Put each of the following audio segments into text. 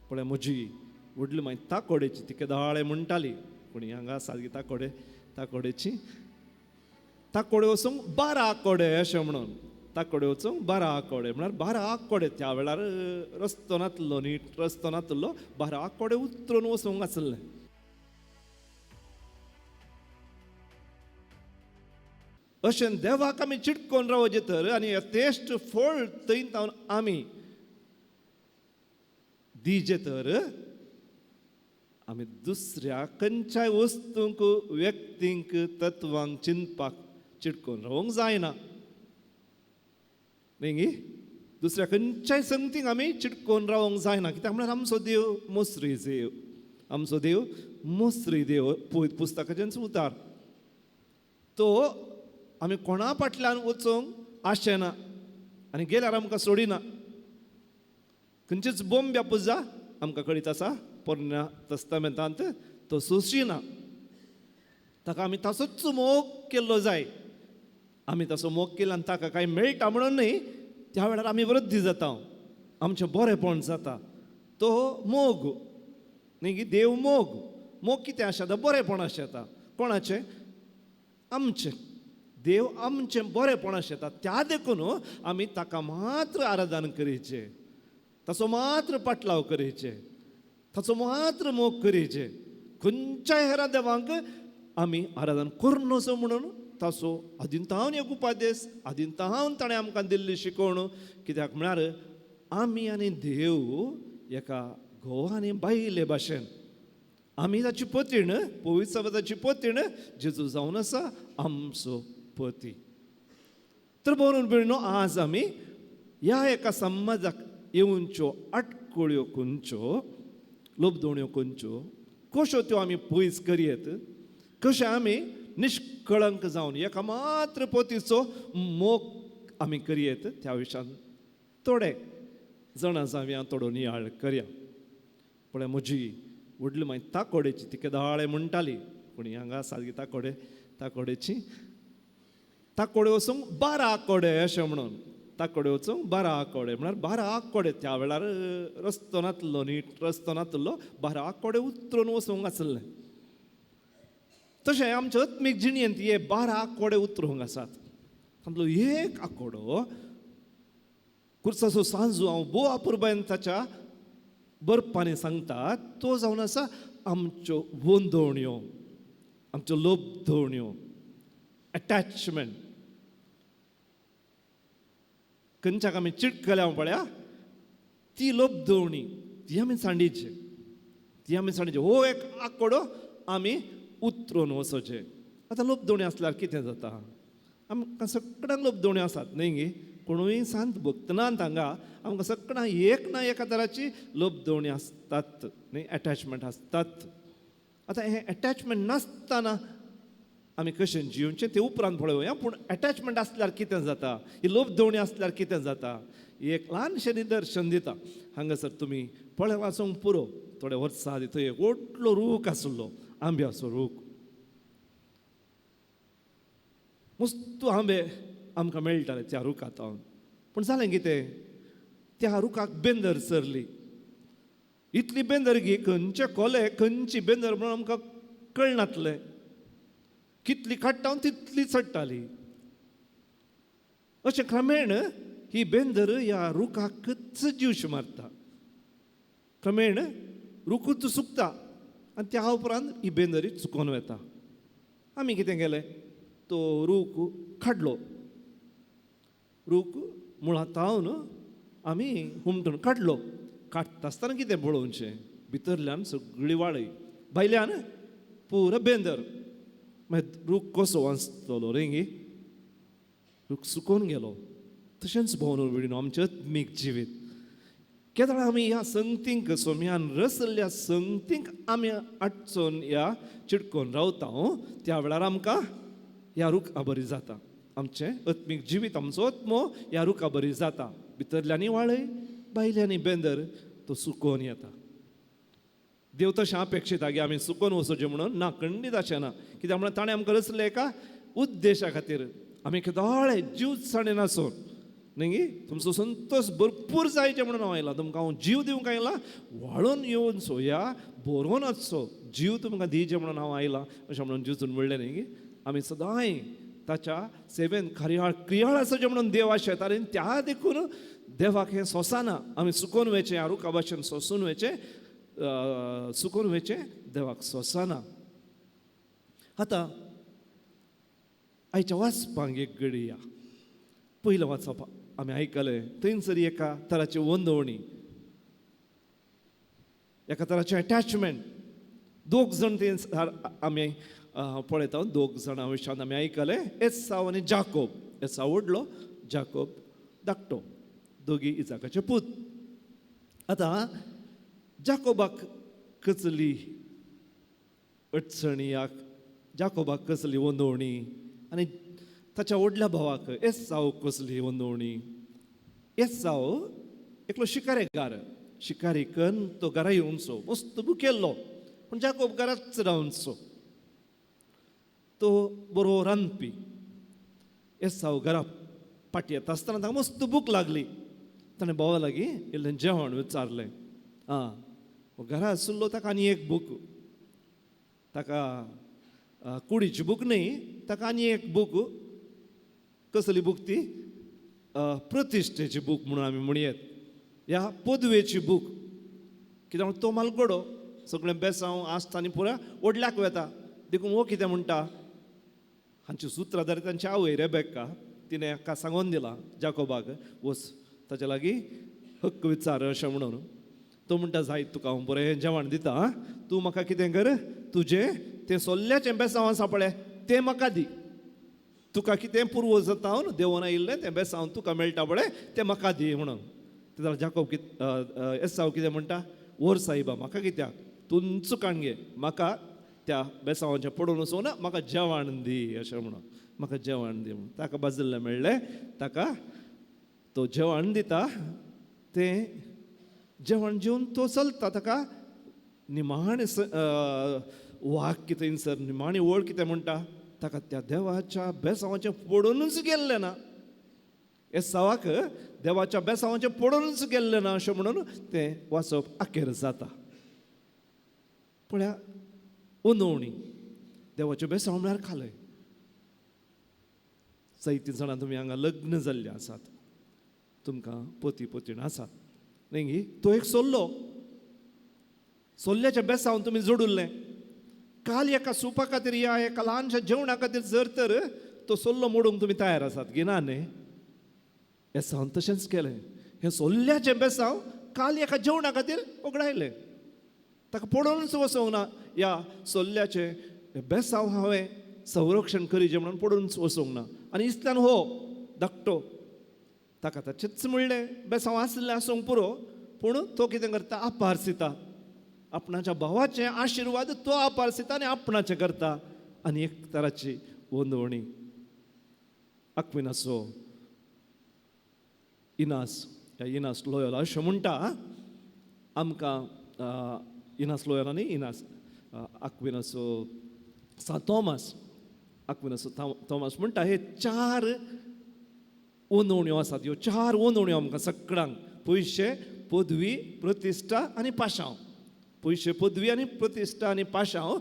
पळय म्हजी व्हडली मागीर ताकोडेची ती केदाळे म्हणटाली कोणी हांगा सारकी ताकोडेची ताकोडे वचूंक 12 आंकोडे अशें म्हणून ताकोडे वचूंक 12 आंकोडे म्हळ्यार 12 आंकोडे त्या वेळार रस्तो नासलो नीट रस्तो नासलो 12 आंकोडे उतरून वचूंक आसले. अशें देवाक आमी चिटकोन रावचे तर आनी टेस्ट फळ थंय आमी दिजे तर आमी दुसऱ्या खंयच्याय वस्तूंक व्यक्तींक तत्वांक चिंतपाक चिटकोन रावंक जायना न्ही. दुसऱ्या खंयच्याय संगतीक आमी चिटकोन रावंक जायना कित्याक म्हळ्यार आमचो देव मोसरी देव आमचो देव मोसरी देव पुस्तकाचें उतार तो आमी कोणा फाटल्यान वचोंक आशेना आनी गेल्यार आमकां सोडिना. खंयचीच बोंब्या पुजा आमकां कळीत आसा पोरण्या तस्तामेंतांत तो सोंशिना. ताका आमी तसोच मोग केल्लो जाय. आमी तसो मोग केला आनी ताका कांय मेळटा म्हणून न्ही त्या वेळार आमी वृद्धी जाता आमचें बरेंपण जाता. तो मोग न्ही देव मोग मोग कितें आशेता बरेंपण आशेता कोणाचें आमचें. देव आमचें बरेंपण आशेता त्या देखून आमी ताका मात्र आराधन करीचें ताचो मात्र पाटलाव करीचें ताचो मात्र मोग करीचें. खंयच्याय हेर देवांक आमी आराधन करूं नजो म्हणून ताचो आदिंतावन एक उपादेश आदिंतावन ताणें आमकां दिल्ली शिकोवण कित्याक म्हळ्यार आमी आनी देव एका घोव आनी बायले भाशेन आमी ताची पतीण पवित्र सभाताची पतीण जेजू जावन आसा आमचो पती. तर म्हणून भयणो आज आमी ह्या एका समाजाक येवच्यो आटकोळ्यो खंयच्यो लोबदोण्यो खंयच्यो कश्यो त्यो आमी पयस करयेत कशें आमी निश्कळंक जावन एका मात्र पतीचो मोग आमी करयेत त्या विशयान थोडे जाणां जावया थोडो नियाळ करया. पळय म्हजी व्हडली मागीर ताकोडेची ती केदाळे म्हणटाली कोणी हांगा सारकी ताकोडेची ताकोडे वचूंक 12 आंकोडे अशें म्हणून ताकोडे वचूंक 12 आंकोडे म्हळ्यार 12 आंकोडे त्या वेळार रस्तो नासलो नीट रस्तो नासलो 12 आंकोडे उतरून वचूंक आसले. तशें आमचे आत्मीक जिणेंत हे 12 आंकोडे उतरूंक आसात. तातूंतलो एक आंकोडो कुर्साचो सांजो हांव बोआ पुरबायंताच्या बरपांनी सांगता तो जावन आसा आमच्यो वंदोवण्यो आमच्यो लोबधोवण्यो अटॅचमेंट. खंयच्याक आमी चिटकल्या पळया ती लोबधोवणी ती आमी सांडीचे हो एक आंकोडो आमी उतरून वचोचे. आतां लोबधोवणी आसल्यार कितें जाता आमकां सगळ्यांक लोबधोवण्यो आसात न्ही कोणूय सांत भक्त नात हांगा आमकां सगळ्यांक एक ना एका तराची लोबधोवणी आसतात न्ही एटॅचमेंट आसतात. आतां हे एटॅचमेंट नासतना आमी कशें जिवचें ते उपरांत पळोवया पूण एटॅचमेंट आसल्यार कितें जाता ही लोबधोवणी आसल्यार कितें जाता एक ल्हानशें निदर्शन दिता. हांगासर तुमी पळय वाचूंक पुरो थोडे वर्सां आदी थंय एक व्हडलो रूख आसलो आंब्याचो रूख मस्त आंबे आमकां मेळटाले त्या रुखांत पूण जालें कितें त्या रुखाक बेंदर सरली. इतली बेंदर गी खंयचे कोले खंयची बेंदर म्हणून आमकां कळनातलें. कितली काडटा तितली चडटाली. अशें क्रमेण ही बेंदर ह्या रुखाकच जीवश मारता. क्रमेण रुखूच सुकता आनी त्या उपरांत ही बेंदरी चुकोवन वता. आमी कितें केलें तो रूख काडलो. रूख मुळांतावन आमी हुमटून काडलो. काडटा आसतना कितें पळोवचें भितरल्यान सगळी वाळय भायल्यान पुरो बेंदर. मागीर रूख कसो वाचतलो रे रूख सुकोवन गेलो. तशेंच भोंवून विडीन आमचें आत्मीक जिवीत केदाळ आमी ह्या संगतींक सोम्यान रसल्या संगतींक आमी आडचोन ह्या चिडकोन रावता त्या वेळार आमकां ह्या रुखा बरी जाता. आमचें आत्मीक जिवीत आमचो आत्मो ह्या रुखा बरी जाता. भितरल्यांनी वाळय भायल्यांनी बेंदर तो सुकोवन येता. देव तशें अपेक्षीता की आमी सुकोवन वचोचें म्हणून ना खंडीत अशें ना. कित्याक म्हळ्यार ताणें आमकां रचलें एका उद्देशा खातीर. आमी केदाळे जीव साणेन आसून न्ही तुमचो संतोष भरपूर जायचे म्हणून हांव आयला, तुमकां हांव जीव दिवंक आयला, वाळून येवन सोया, बरोवन वचचो, जीव तुमकां दिवचे म्हणून हांव आयला अशें म्हणून जेजून म्हणलें न्ही. आमी सदांय ताच्या सेवेन क्रियाळ आसचे म्हणून देव आशेतात आनी त्या देखून देवाक हें सोंसना. आमी सुकोवन वयचें, आरुका भाशेन सोंसून वयचें, सुकोवन वयचें देवाक सोंसना. आतां आयच्या वाचपाक एक घडी या. पयलें वाचप आमी आयकलें, थंयसर एका तराची वंदवणी, एका तराचें अटॅचमेंट. दोग जाण थंय आमी पळयता, दोग जाणां विशयान आमी आयकलें, एसाव आनी जाकोब. एसाव व्हडलो, जाकोब धाकटो, दोगी इसाकाचे पूत. आतां जाकोबाक कसली अडचणी, जाकोबाक कसली वंदवणी, आनी ताच्या व्हडल्या भावाक एसाव कसली वंदवणी. एसाव एकलो शिकारेकार, शिकारी करून तो घरा येवनचो, मस्त भुकेल्लो, पूण जाकोब घराच रावनचो. तो बरो रांदपी. एसाव घरा फाटी येता आसतना ताका मस्त भूक लागली. ताणें भावा लागीं इल्लें जेवण विचारलें. घरा आशिल्लो ताका आनी एक बूक, ताका कुडीची बूक न्ही, ताका आनी एक बूक. कसली बूक ती? प्रतिश्ठेची बूक म्हणून आमी म्हणयेत, ह्या पदवेची बूक. कित्याक तो मालगडो सगळें बेसांव आसता आनी पुराय व्हडल्याक वेता. देखून हो कितें म्हणटा, हांची सुत्रादारी तांची आवय रेबेक्का, तिणें हाका सांगून दिलां जाकोबाक, वच ताचे लागीं हक्क विचार अशें म्हणून. तो म्हणटा, जायत तुका हांव बरें जेवण दिता, तूं म्हाका कितें कर, तुजें तें सोल्ल्याचें बेसांव आसा पळय तें म्हाका दी. तुका कितें पुर्वज जाता देंवन आयिल्लें तें बेसांव तुका मेळटा पळय तें म्हाका दी म्हणून. ते जाल्यार जाकोब एसाव कितें म्हणटा, व्हर सायबा, म्हाका कित्याक, तूं चुकान घे, म्हाका त्या बेसांवाचें पडून वचूं ना, म्हाका जेवण दी अशें म्हणून, म्हाका जेवण दी म्हणून. ताका बाजिल्लें मेळ्ळें, ताका तो जेवण दिता. तें जेवण जेवन तो चलता. ताका निमाणे वाक थंयसर निमाणी वळ कितें म्हणटा, ताका त्या देवाच्या बेसांवाचें पडूनच गेल्लें ना. एसावाक देवाच्या बेसांवाचें पडूनच गेल्लें ना अशें म्हणून तें वाचप आखेर जाता. पळया वंदवणी, देवाच्यो बेसांव म्हळ्यार खालय. जायतीं जाणां तुमी हांगा लग्न जाल्लीं आसात, तुमकां पती पतीण आसात न्ही. तो एक सोल्लो, सोल्ल्याच्या बेसांव तुमी जोडुल्लें. काल एका सुपा खातीर या एका ल्हानशा जेवणा खातीर जर तर तो सोल्लो मोडूंक तुमी तयार आसात, गिना न्ही. एसावान तशेंच केलें. हें सोल्ल्याचें बेसांव काल एका जेवणा खातीर उगडायलें. ताका पडूनच वचोंक ना. ह्या सोल्ल्याचें बेसांव हांवें संरक्षण करीचें म्हणून पडूनच वचोंक ना. आनी इतल्यान हो धाकटो, ताका ताचेंच म्हणलें बेसांव आसलें आसूंक पुरो, पूण तो कितें करता, आपारसिता. आपणाच्या भावाचें आशिर्वाद तो आपारसिता आनी आपणाचें करता. आनी एक तराची वंदवणी. आक्विनासो इनास, ह्या इनास लोयोला अशें म्हणटा, आमकां इनास लोयोला न्ही, इनास आक्विनासो तोमास, आक्विनासो तोमास म्हणटा, हे 4 वंदवण्यो आसात. ह्यो 4 वंदवण्यो आमकां सगळ्यांक, पयशे, पदवी, प्रतिश्ठा आनी पाशांव. पयशे, पदवी आनी प्रतिश्ठा आनी पाशांव,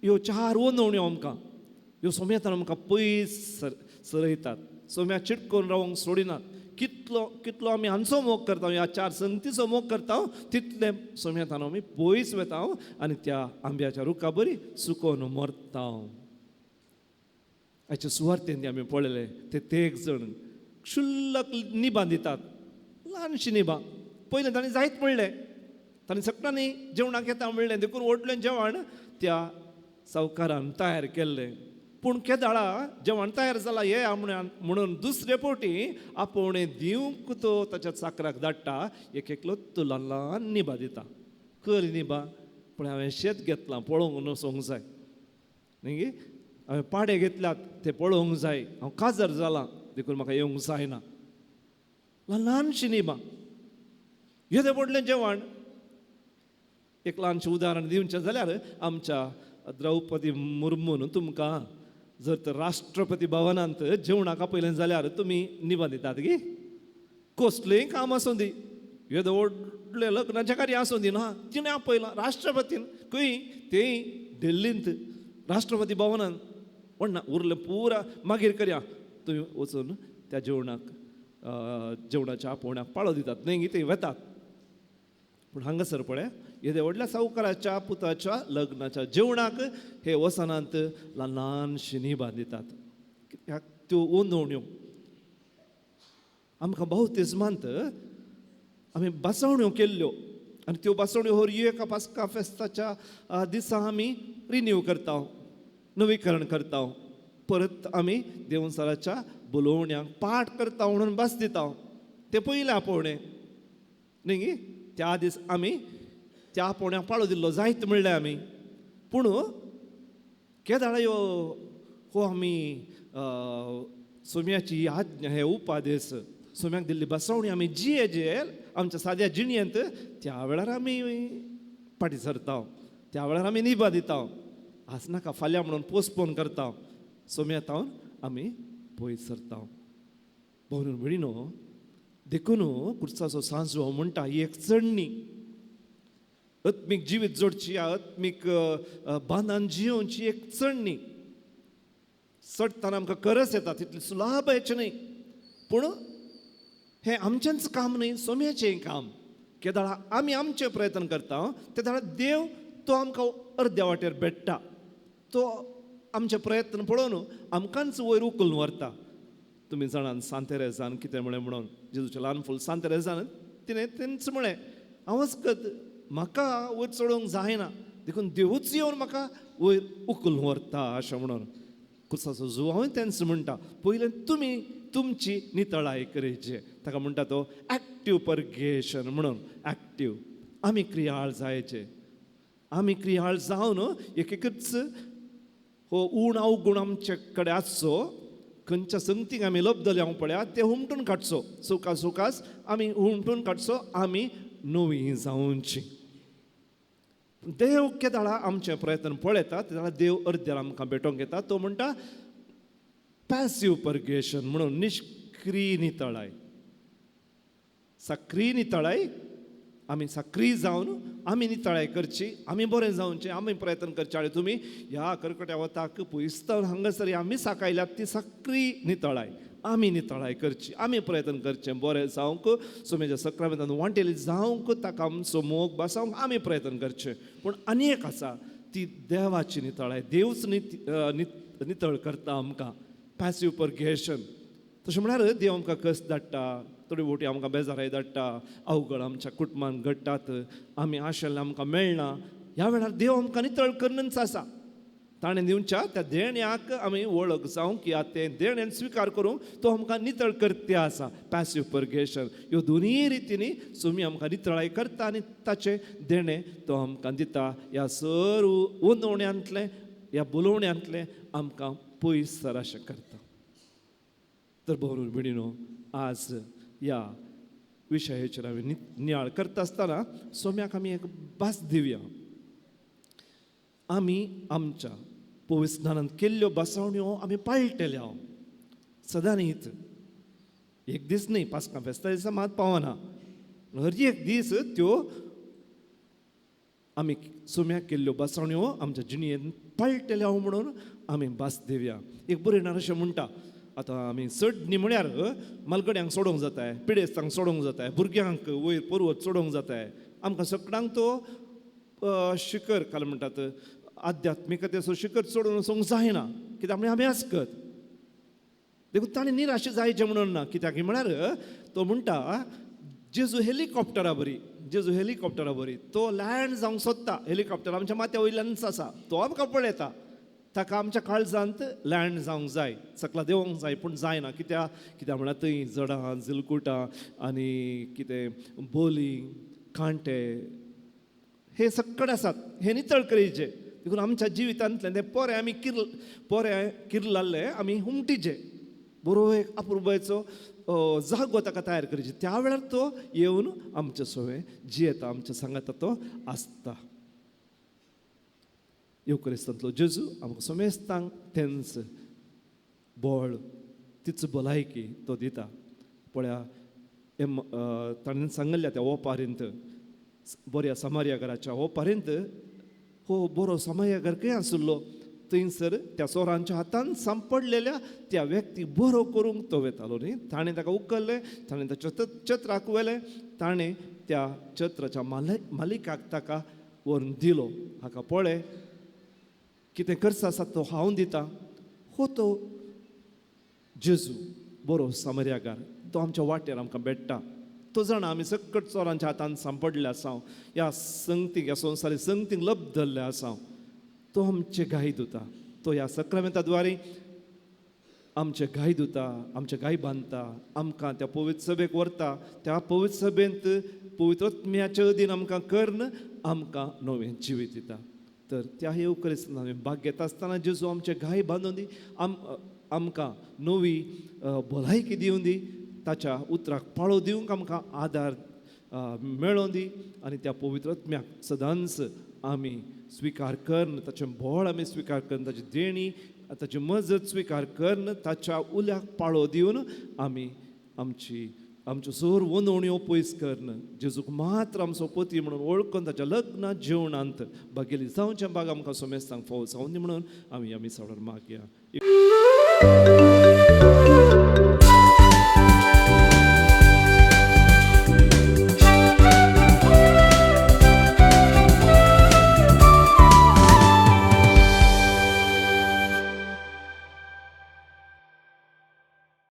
ह्यो 4 वंदवण्यो आमकां, ह्यो सोम्यातान आमकां पयस सरयतात. सोम्या चिटकोवन रावंक सोडिनात. कितलो आमी हांचो मोग करता, ह्या 4 संगतीचो मोग करता, तितले सोम्यातान आमी पयस वेता आनी त्या आंब्याच्या रुखा बरी सुकोवन मरता. हाचे सुवार्थेंत आमी पळयलें, ते एक जण क्षुल्लक निबा दितात, ल्हानशी निबा. पयलें ताणें जायत म्हणलें, ताणें सगळ्यांनी जेवणाक येता म्हणलें, देखून व्हडलें जेवण त्या सावकारान तयार केल्लें. पूण केदाळा जेवण तयार जालां हें म्हणून दुसरे फावटी आपोवणें दिवंक तो ताच्या चाकराक धाडटा. एकलो तो ल्हान निबा दिता. कर निबा, पूण हांवें शेत घेतलां, पळोवंक नसोंक जाय न्ही. हांवें पाडे घेतल्यात, ते पळोवंक जाय. हांव काजार जालां, देखून म्हाका येवंक जायना. ल्हानशी निबा, येदें व्हडलें जेवण. एक ल्हानशें उदाहरण दिवचें जाल्यार आमच्या द्रौपदी मुर्मून तुमकां जर तर राष्ट्रपती भवनांत जेवणाक आपयलें जाल्यार तुमी निबंदितात गे कसलेंय काम आसूं दी येदो व्हडलें लग्नाचें कार्य आसूं दी ना तिणें आपयलां राष्ट्रपतीन खंय तेय दिल्लींत राष्ट्रपती भवनांत पण ना उरलें पुरा मागीर करया तुमी वचून त्या जेवणाच्या आपोवण्याक पाळो दितात न्ही ते वेतात पूण हांगासर पळय येदे व्हडल्या सावकाराच्या पुताच्या लग्नाच्या जेवणाक हे वसनांत ल्हान ल्हानशीं निबां दितात कित्याक त्यो ओंदवण्यो आमकां बावतिस्मांत आमी बासवण्यो केल्ल्यो आनी त्यो बासवण्यो होरयो एका पास्का फेस्ताच्या दिसा आमी रिन्यू करता नवीकरण करता परत आमी देवचाराच्या बुलोवण्यांक पाठ करता म्हणून भास दिता ते पयलें आपोवणें न्ही त्या दीस आमी त्या आपोवण्याक पाळो दिल्लो जायत म्हणलें आमी पूण केदाळ हो आमी सोम्याची आज्ञा हे उपादेश सोम्याक दिल्ली बसवणी आमी जियेजेर आमच्या साद्या जिणयेंत त्या वेळार आमी फाटीं सरता त्या वेळार आमी निबां दिता आज नाका फाल्यां म्हणून पोस्टपोन करता सोम्यातावन आमी पयस सरता भोवून भयणीनो देखून कुर्साचो सांजो म्हणटा ही एक चडणी आत्मीक जिवीत जोडची आत्मीक बांदान जियोवची एक चडणी चडटाना आमकां करस येता तितली सुलाभ येचें न्ही पूण हें आमचेंच काम न्ही सोम्याचें काम केदाळ आमी आमचे प्रयत्न करता ते दाळ देव तो आमकां अर्द्या वाटेर भेटटा तो आमचे प्रयत्न पळोवन आमकांच वयर उखलून व्हरता तुमी जाणान सांतेरेजान कितें म्हळें म्हणून जेजूचें ल्हान फूल सांतेरेजान तिणें तेंच म्हळें हांव वचकत म्हाका वयर चडोवंक जायना देखून देवूच येवन म्हाका वयर उखलून व्हरता अशें म्हणून कुर्साचो जुवा हांव तेंच म्हणटा पयलें तुमी तुमची नितळाय करचें ताका म्हणटा तो एक्टीव परगेशन म्हणून एक्टीव आमी क्रियाळ जायचे आमी क्रियाळ जावन एक हो उण अवगुण आमचे कडेन आसचो खंयच्या संगतीक आमी लब्धले हांव पळया ते हुमटून काडचो सुखास आमी हुमटून काडचो आमी नवी जावची देव केदाळा आमचे प्रयत्न पळयता ते जाल्यार देव अर्द्यार आमकां भेटोवंक येता तो म्हणटा पॅसिव परगेशन म्हणून निष्क्रीय नितळाय सक्रीय नितळाय आमी सक्रीय जावन आमी नितळाय करची आमी बरें जावचें आमी प्रयत्न करचे आनी तुमी ह्या कर्कट्या वताक पुयस्तान हांगासर आमी साकायल्यात ती सक्रीय नितळाय आमी नितळाय करची आमी प्रयत्न करचें बरें जावंक सोमेच्या सक्रामेंतान वांटेली जावंक ताका आमचो मोग बसावंक आमी प्रयत्न करचें पूण आनी एक आसा ती देवाची नितळाय देवच नितळ करता आमकां पॅसिव परगेशन तशें म्हळ्यार देव आमकां कस धाडटा थोडी बोटी आमकां बेजाराय धाडटा अवघड आमच्या कुटुंबान घडटात आमी आशिल्लें आमकां मेळना ह्या वेळार देव आमकां नितळ करणच आसा ताणें दिवच्या त्या देण्याक आमी वळख जावंक या तें देणें स्विकार करूंक तो आमकां नितळ करते आसा पॅसिव परगेशन ह्यो दोनूय रितींनी सोमी आमकां नितळाय करता आनी ताचें देणें तो आमकां दिता ह्या सर्व ओंदवण्यांतलें ह्या बुलोवण्यांतलें आमकां पयस सर अशें करता तर भोवरून भयणीनो आज ह्या विशयाचेर आमी नियाळ करता आसतना सोम्याक आमी एक भास दिवया आमी आमच्या पवित्र स्नानांत केल्ल्यो बसवण्यो आमी पाळटल्या सदां न्हीत एक दीस न्ही पास्का फेस्ता दिसा मात पावना हर एक दीस त्यो आमी सोम्याक केल्ल्यो बसवण्यो आमच्या जिणयेंत पाळटल्या म्हणून आमी भास दिवया एक बरें अशें म्हणटा आतां आमी चड न्ही म्हळ्यार मलगड्यांक सोडोवंक जाताय पिडेस्तांक सोडोवंक जाताय भुरग्यांक वयर पर्वत सोडोवंक जाताय आमकां सगळ्यांक तो शिखर काल म्हणटात आध्यात्मिकतेचो शिखर सोडून वचोंक जायना कित्याक आमी अभ्यास करत देखून ताणें निराश जायचें म्हणून ना कित्याक म्हळ्यार तो म्हणटा जेजू हेलिकॉप्टरा बरी तो लँड जावंक सोदता हेलिकॉप्टर आमच्या माथ्या वयल्यानच आसा तो आमकां पळयता ताका आमच्या काळजांत लँड जावंक जाय सकला देवंक जाय पूण जायना कित्याक म्हळ्यार थंय जडां जिलकुटां आनी कितें बोली कांटे हे सक्कड आसात हे नितळ करचें देखून आमच्या जिवितांतलें तें पोरें आमी किरलाल्लें आमी हुमटीचें बरो एक अपुरबायचो जागो ताका तयार करची त्या वेळार तो येवन आमचे सोवे जियेता आमच्या सांगाता तो आसता येवकरिस्तांतलो जेजू आमकां सोमेस्तांक तेंच बळ तिच भलायकी तो दिता. पळया ताणें सांगल्या त्या ओपारेंत बऱ्या समार्यागराच्या ओपारेंत हो बरो समार्यागर आसलो थंयसर त्या चोरांच्या हातान सांपडलेल्या त्या व्यक्ती बरो करूंक तो वेतालो न्ही. ताणें ताका उखल्लें, ताणें त्या छत्राक व्हेलें, ताणें त्या छत्राच्या मालिकाक ताका व्हरून दिलो. हाका पळय कितें करता आसा तो हांव दितां. हो तो जेजू बरो समार्यागार तो आमच्या वाटेर आमकां भेटटा. तो जाणा आमी सकट चोरांच्या हातान सांपडले आसा, ह्या संगतीक ह्या संवसारी संगतीक लब्ध धरले आसा. तो आमचे गाय धुता. तो ह्या सक्रामेंता द्वारे आमचे गाय धुता, आमचे गाय बांदता, आमकां त्या पवित्र सभेक व्हरता. त्या पवित्र सभेंत पवित्र आत्म्याच्या अधीन आमकां कर्ण आमकां नवें जिवीत दिता. तर त्या येवकरेस्तान आमी भाग घेता आसतना जेजू आमचे गाय बांदून दी, आमकां नवी भलायकी दिवन दी, ताच्या उतराक पाळो दिवंक आमकां आदार मेळोवन दी. आनी त्या पवित्र आत्म्याक सदांच आमी स्विकार करन, ताचें बळ आमी स्विकार करन, ताची देणी ताची मजत स्विकार करन, ताच्या उल्याक पाळो दिवन आमी आमच्यो सोर वंदवण्यो पयस करन जेजूक मात्र आमचो पती म्हणून वळखून ताच्या लग्ना जेवणांत भागेली जावचें भाग आमकां सोमेस्तांक फावो जावं दी म्हणून आमी सवडार मागया.